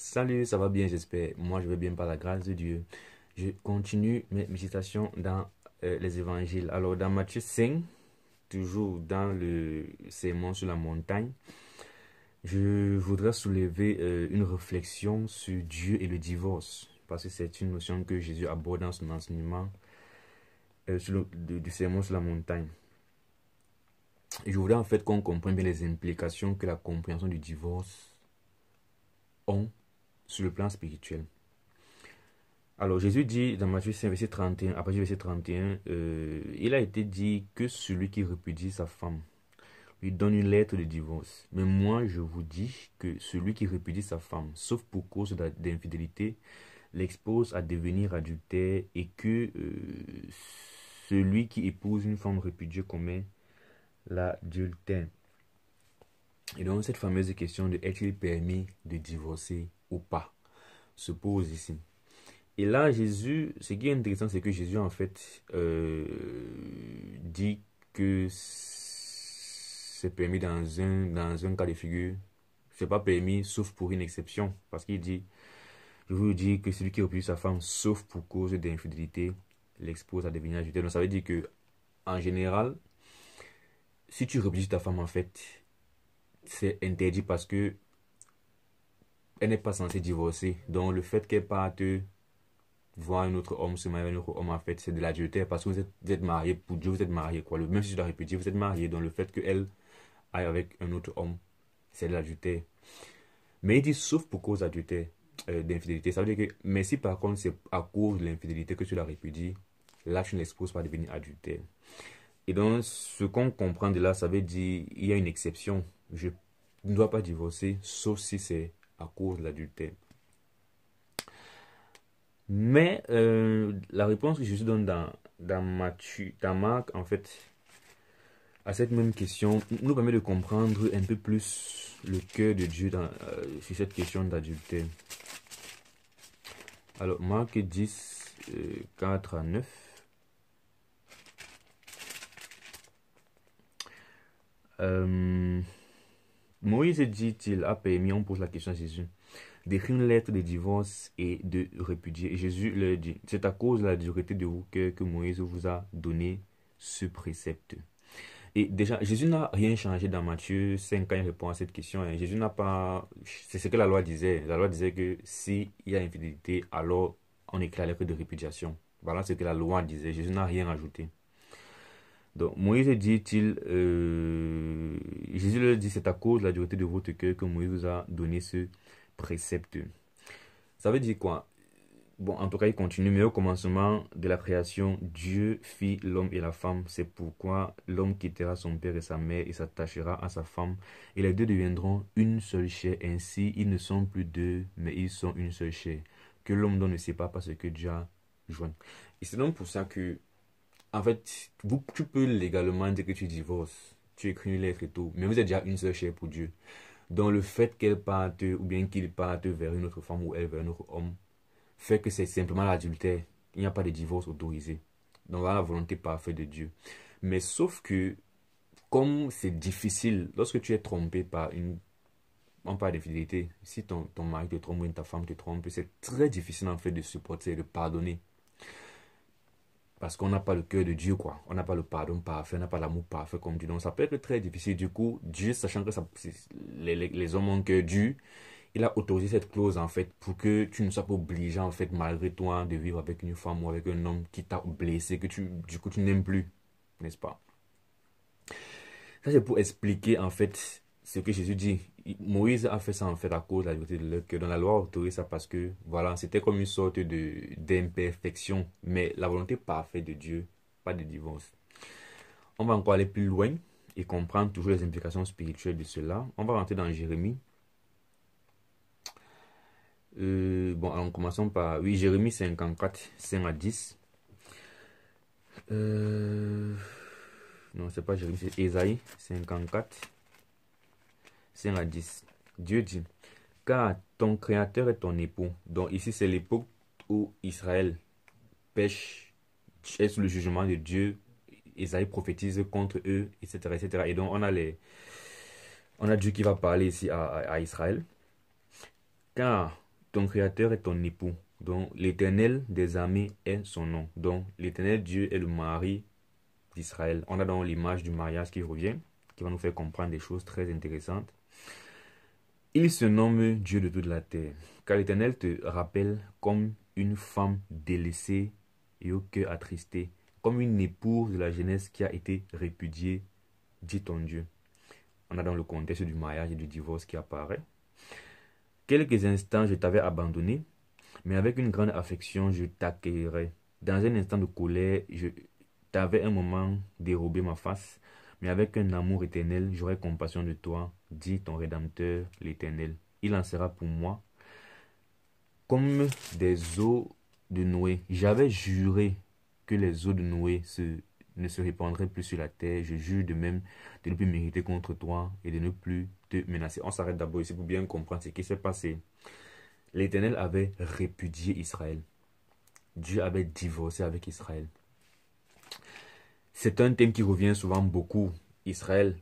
Salut, ça va bien, j'espère. Moi, je vais bien par la grâce de Dieu. Je continue mes méditations dans les évangiles. Alors, dans Matthieu 5, toujours dans le sermon sur la montagne, je voudrais soulever une réflexion sur Dieu et le divorce. Parce que c'est une notion que Jésus aborde dans son enseignement du sermon sur la montagne. Je voudrais en fait qu'on comprenne bien les implications que la compréhension du divorce ont sur le plan spirituel. Alors, Jésus dit dans Matthieu 5, verset 31, après verset 31, il a été dit que celui qui répudie sa femme lui donne une lettre de divorce. Mais moi, je vous dis que celui qui répudie sa femme, sauf pour cause d'infidélité, l'expose à devenir adultère et que celui qui épouse une femme répudiée commet l'adultère. Et donc, cette fameuse question de est-il permis de divorcer ou pas se pose ici. Et là, Jésus, ce qui est intéressant, c'est que Jésus, en fait, dit que c'est permis dans un cas de figure. C'est pas permis, sauf pour une exception. Parce qu'il dit, je vous dis que celui qui repudie sa femme, sauf pour cause d'infidélité, l'expose à devenir adultère. Donc, ça veut dire que, en général, si tu repudies ta femme, en fait, c'est interdit parce que elle n'est pas censée divorcer. Donc, le fait qu'elle parte voir un autre homme se marier avec un autre homme, en fait, c'est de l'adultère parce que vous êtes marié pour Dieu, vous êtes marié, quoi. Même si je dois répéter, vous êtes marié, donc le fait qu'elle aille avec un autre homme, c'est de l'adultère. Mais il dit sauf pour cause d'adultère, d'infidélité. Ça veut dire que, mais si par contre c'est à cause de l'infidélité que tu la répudies, là tu ne l'exposes pas à devenir adultère. Et donc, ce qu'on comprend de là, ça veut dire il y a une exception. Je ne dois pas divorcer, sauf si c'est à cause de l'adultère. Mais la réponse que Jésus donne dans Marc, en fait, à cette même question, nous permet de comprendre un peu plus le cœur de Dieu sur cette question d'adultère. Alors, Marc 10, 4 à 9. Moïse, dit-il, a permis, on pose la question à Jésus, d'écrire une lettre de divorce et de répudier. Et Jésus leur dit, c'est à cause de la dureté de vos cœurs que Moïse vous a donné ce précepte. Et déjà, Jésus n'a rien changé dans Matthieu 5 quand il répond à cette question. Jésus n'a pas... C'est ce que la loi disait. La loi disait que s'il y a infidélité, alors on écrit la lettre de répudiation. Voilà ce que la loi disait. Jésus n'a rien ajouté. Donc, Moïse dit-il, Jésus leur dit, c'est à cause de la dureté de votre cœur que Moïse vous a donné ce précepte. Ça veut dire quoi? Bon, en tout cas, il continue, mais au commencement de la création, Dieu fit l'homme et la femme. C'est pourquoi l'homme quittera son père et sa mère et s'attachera à sa femme. Et les deux deviendront une seule chair. Ainsi, ils ne sont plus deux, mais ils sont une seule chair. Que l'homme donc ne sait pas parce que Dieu a joint. Et c'est donc pour ça que, en fait, tu peux légalement dire que tu divorces. Tu écris une lettre et tout, mais vous êtes déjà une seule chair pour Dieu. Donc le fait qu'elle parte, ou bien qu'il parte vers une autre femme ou elle vers un autre homme, fait que c'est simplement l'adultère. Il n'y a pas de divorce autorisé. Donc voilà la volonté parfaite de Dieu. Mais sauf que, comme c'est difficile, lorsque tu es trompé par on parle d'infidélité, si ton mari te trompe ou ta femme te trompe, c'est très difficile en fait de supporter, de pardonner. Parce qu'on n'a pas le cœur de Dieu, quoi. On n'a pas le pardon parfait, on n'a pas l'amour parfait comme Dieu. Donc ça peut être très difficile. Du coup, Dieu, sachant que les hommes ont un cœur dur, il a autorisé cette clause en fait pour que tu ne sois pas obligé en fait malgré toi de vivre avec une femme ou avec un homme qui t'a blessé, que du coup tu n'aimes plus, n'est-ce pas? Ça c'est pour expliquer en fait ce que Jésus dit. Moïse a fait ça en fait à cause de la vérité de leur cœur. Dans la loi autorise ça parce que voilà, c'était comme une sorte d'imperfection, mais la volonté parfaite de Dieu, pas de divorce. On va encore aller plus loin et comprendre toujours les implications spirituelles de cela. On va rentrer dans Jérémie. Bon, alors commençons par, oui, Jérémie 54, 5 à 10. Non, c'est pas Jérémie, c'est Ésaïe 54, 5 à 10. Dieu dit, car ton créateur est ton époux. Donc ici, c'est l'époque où Israël pêche, est sous le jugement de Dieu. Ésaïe prophétise contre eux, etc., etc. Et donc, on a Dieu qui va parler ici à Israël. Car ton Créateur est ton époux. Donc, l'Éternel des armées est son nom. Donc, l'Éternel Dieu est le mari d'Israël. On a donc l'image du mariage qui revient, qui va nous faire comprendre des choses très intéressantes. Il se nomme Dieu de toute la terre, car l'Éternel te rappelle comme une femme délaissée et au cœur attristé, comme une épouse de la jeunesse qui a été répudiée, dit ton Dieu. On a dans le contexte du mariage et du divorce qui apparaît. Quelques instants, je t'avais abandonné, mais avec une grande affection, je t'accueillerai. Dans un instant de colère, je t'avais un moment dérobé ma face, mais avec un amour éternel, j'aurai compassion de toi, dit ton Rédempteur, l'Éternel. Il en sera pour moi comme des eaux de Noé. J'avais juré que les eaux de Noé ne se répandraient plus sur la terre. Je jure de même de ne plus mériter contre toi et de ne plus te menacer. On s'arrête d'abord ici pour bien comprendre ce qui s'est passé. L'Éternel avait répudié Israël. Dieu avait divorcé avec Israël. C'est un thème qui revient souvent beaucoup. Israël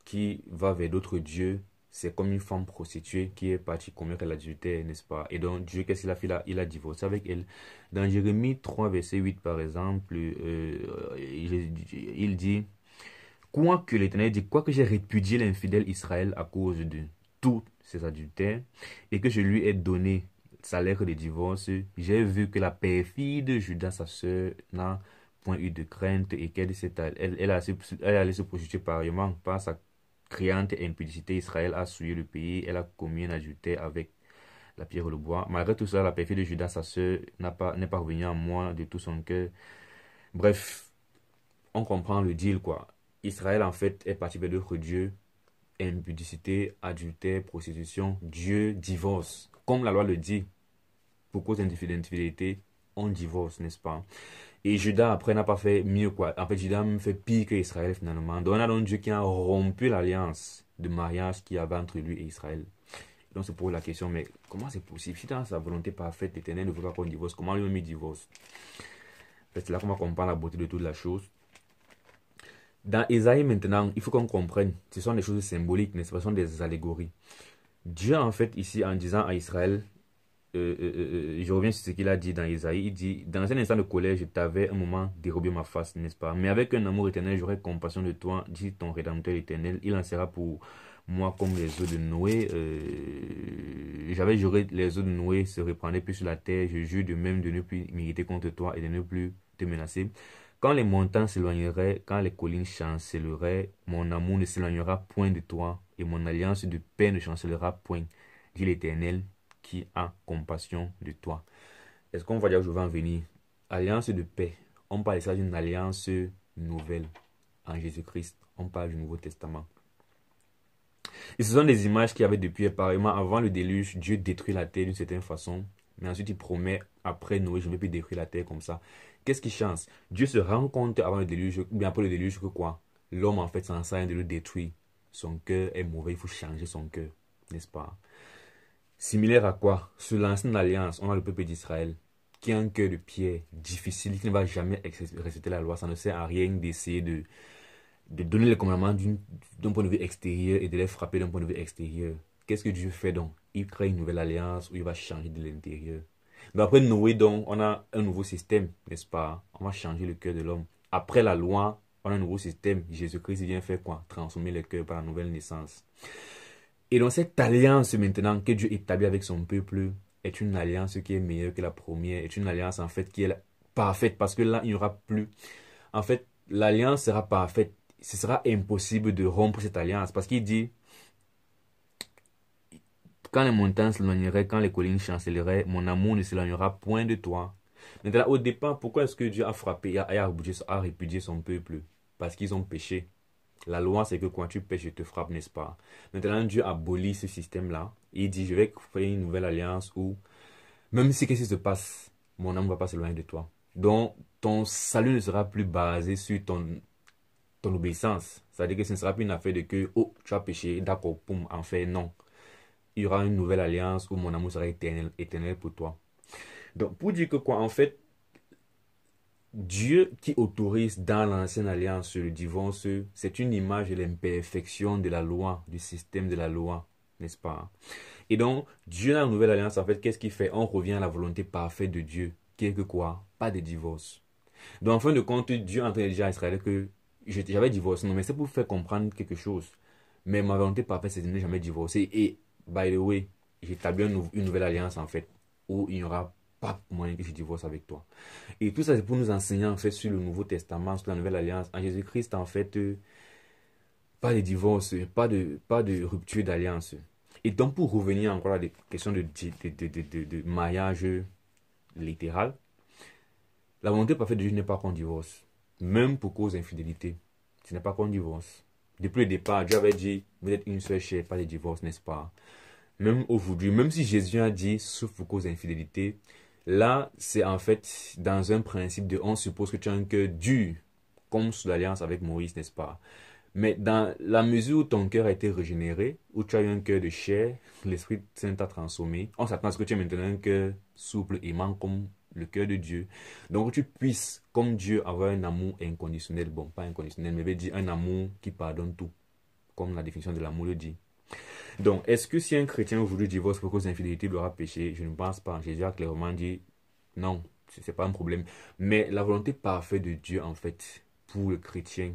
qui va vers d'autres dieux, c'est comme une femme prostituée qui est partie commettre l'adultère, n'est-ce pas? Et donc Dieu, qu'est-ce qu'il a fait là? Il a divorcé avec elle. Dans Jérémie 3, verset 8, par exemple, il dit, quoique l'Éternel dit, quoique j'ai répudié l'infidèle Israël à cause de tous ses adultères, et que je lui ai donné sa lettre de divorce, j'ai vu que la perfide Judas, sa sœur, n'a point eu de crainte et elle allait se prostituer pareillement par sa criante impudicité. Israël a souillé le pays, elle a commis un adultère avec la pierre et le bois. Malgré tout ça, la perfide de Judas, sa sœur, n'est pas revenue en moi de tout son cœur. Bref, on comprend le deal, quoi. Israël, en fait, est parti vers d'autres dieux. Impudicité, adultère, prostitution, Dieu, divorce. Comme la loi le dit, pour cause d'infidélité, on divorce, n'est-ce pas? Et Judas, après, n'a pas fait mieux, quoi. En fait, Judas même fait pire que Israël, finalement. Donc, on a donc Dieu qui a rompu l'alliance de mariage qu'il y avait entre lui et Israël. Donc, c'est pour la question, mais comment c'est possible? Si dans sa volonté parfaite, l'Éternel ne veut pas qu'on divorce, comment lui-même il divorce? En fait, c'est là qu'on va comprendre la beauté de toute la chose. Dans Ésaïe, maintenant, il faut qu'on comprenne. Ce sont des choses symboliques, n'est-ce pas? Ce sont des allégories. Dieu, en fait, ici, en disant à Israël, je reviens sur ce qu'il a dit dans Isaïe. Il dit, dans un instant de colère, je t'avais un moment dérobé ma face, n'est-ce pas? Mais avec un amour éternel, j'aurai compassion de toi, dit ton Rédempteur éternel. Il en sera pour moi comme les eaux de Noé. J'avais juré, les eaux de Noé se répandraient plus sur la terre. Je jure de même de ne plus m'irriter contre toi et de ne plus te menacer. Quand les montagnes s'éloigneraient, quand les collines chancelleraient, mon amour ne s'éloignera point de toi et mon alliance de paix ne chancellera point, dit l'Éternel, qui a compassion de toi. Est-ce qu'on va dire que je vais en venir? Alliance de paix. On parle de ça d'une alliance nouvelle en Jésus-Christ. On parle du Nouveau Testament. Et ce sont des images qu'il y avait depuis apparemment avant le déluge. Dieu détruit la terre d'une certaine façon. Mais ensuite il promet, après Noé, je ne vais plus détruire la terre comme ça. Qu'est-ce qui change? Dieu se rend compte avant le déluge, ou bien après le déluge, que quoi? L'homme en fait s'en sert de le détruire. Son cœur est mauvais, il faut changer son cœur. N'est-ce pas? Similaire à quoi? Sous l'ancienne alliance, on a le peuple d'Israël qui a un cœur de pierre difficile, qui ne va jamais respecter la loi. Ça ne sert à rien d'essayer de donner les commandements d'un point de vue extérieur et de les frapper d'un point de vue extérieur. Qu'est-ce que Dieu fait donc? Il crée une nouvelle alliance où il va changer de l'intérieur. Mais après Noé, donc, on a un nouveau système, n'est-ce pas? On va changer le cœur de l'homme. Après la loi, on a un nouveau système. Jésus-Christ vient faire quoi? Transformer le cœur par la nouvelle naissance. Et donc cette alliance maintenant que Dieu établit avec son peuple est une alliance qui est meilleure que la première, est une alliance en fait qui est parfaite parce que là il n'y aura plus. En fait, l'alliance sera parfaite. Ce sera impossible de rompre cette alliance parce qu'il dit quand les montagnes s'éloigneraient, quand les collines chancelleraient, mon amour ne s'éloignera point de toi. Maintenant, au départ, pourquoi est-ce que Dieu a frappé et a répudié son peuple? Parce qu'ils ont péché. La loi, c'est que quand tu pêches, je te frappe, n'est-ce pas? Maintenant, Dieu abolit ce système-là. Il dit, je vais créer une nouvelle alliance où, même si qu'est-ce qui se passe, mon âme ne va pas s'éloigner de toi. Donc, ton salut ne sera plus basé sur ton obéissance. C'est-à-dire que ce ne sera plus une affaire de que, oh, tu as péché, d'accord, poum, en fait, non. Il y aura une nouvelle alliance où mon amour sera éternel pour toi. Donc, pour dire que quoi, en fait, Dieu qui autorise dans l'ancienne alliance le divorce, c'est une image de l'imperfection de la loi, du système de la loi. n'est-ce pas? Et donc, Dieu dans la nouvelle alliance, en fait, qu'est-ce qu'il fait? On revient à la volonté parfaite de Dieu, qui est que quoi? Pas de divorce. Donc, en fin de compte, Dieu est en train de dire à Israël que j'avais divorcé, non, mais c'est pour faire comprendre quelque chose. Mais ma volonté parfaite, c'est de ne jamais divorcer. Et, by the way, j'établis une nouvelle alliance, en fait, où il n'y aura pas moyen que je divorce avec toi. Et tout ça, c'est pour nous enseigner, en fait, sur le Nouveau Testament, sur la nouvelle alliance. En Jésus-Christ, en fait, pas de divorce, pas de rupture d'alliance. Et donc, pour revenir encore à des questions de mariage littéral, la volonté parfaite de Dieu n'est pas qu'on divorce. Même pour cause d'infidélité. Ce n'est pas qu'on divorce. Depuis le départ, Dieu avait dit, vous êtes une seule chair, pas de divorce, n'est-ce pas? Même aujourd'hui, même si Jésus a dit, sauf pour cause d'infidélité, là, c'est en fait dans un principe de, on suppose que tu as un cœur dur, comme sous l'alliance avec Moïse, n'est-ce pas? Mais dans la mesure où ton cœur a été régénéré, où tu as eu un cœur de chair, l'Esprit Saint t'a transformé, on s'attend à ce que tu aies maintenant un cœur souple, aimant comme le cœur de Dieu. Donc tu puisses, comme Dieu, avoir un amour inconditionnel, bon, pas inconditionnel, mais veut dire un amour qui pardonne tout, comme la définition de l'amour le dit. Donc, est-ce que si un chrétien aujourd'hui divorce pour cause d'infidélité, il aura péché? Je ne pense pas. Jésus a clairement dit non, ce n'est pas un problème. Mais la volonté parfaite de Dieu, en fait, pour le chrétien,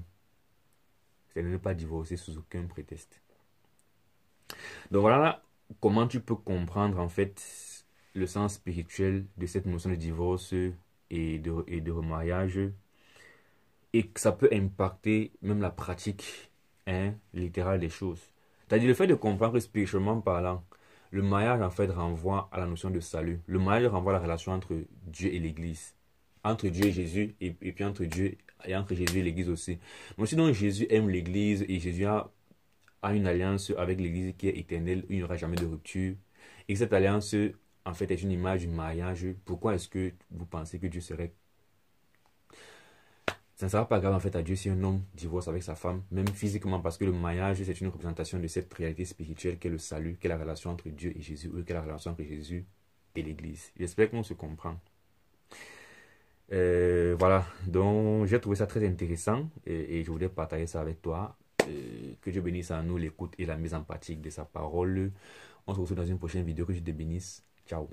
c'est de ne pas divorcer sous aucun prétexte. Donc voilà comment tu peux comprendre en fait le sens spirituel de cette notion de divorce et de remariage, et que ça peut impacter même la pratique littérale des choses. C'est-à-dire le fait de comprendre que spirituellement parlant, le mariage en fait renvoie à la notion de salut. Le mariage renvoie à la relation entre Dieu et l'Église, entre Dieu et Jésus, et puis entre Dieu et entre Jésus et l'Église aussi. Donc si donc Jésus aime l'Église et Jésus a une alliance avec l'Église qui est éternelle, il n'y aura jamais de rupture, et que cette alliance en fait est une image du mariage, pourquoi est-ce que vous pensez que Dieu serait... Ça ne sera pas grave en fait à Dieu si un homme divorce avec sa femme, même physiquement, parce que le mariage c'est une représentation de cette réalité spirituelle qu'est le salut, qu'est la relation entre Dieu et Jésus, ou qu'est la relation entre Jésus et l'Église. J'espère qu'on se comprend. Voilà, donc j'ai trouvé ça très intéressant et je voulais partager ça avec toi. Que Dieu bénisse à nous l'écoute et la mise en pratique de sa parole. On se retrouve dans une prochaine vidéo. Que Dieu te bénisse. Ciao.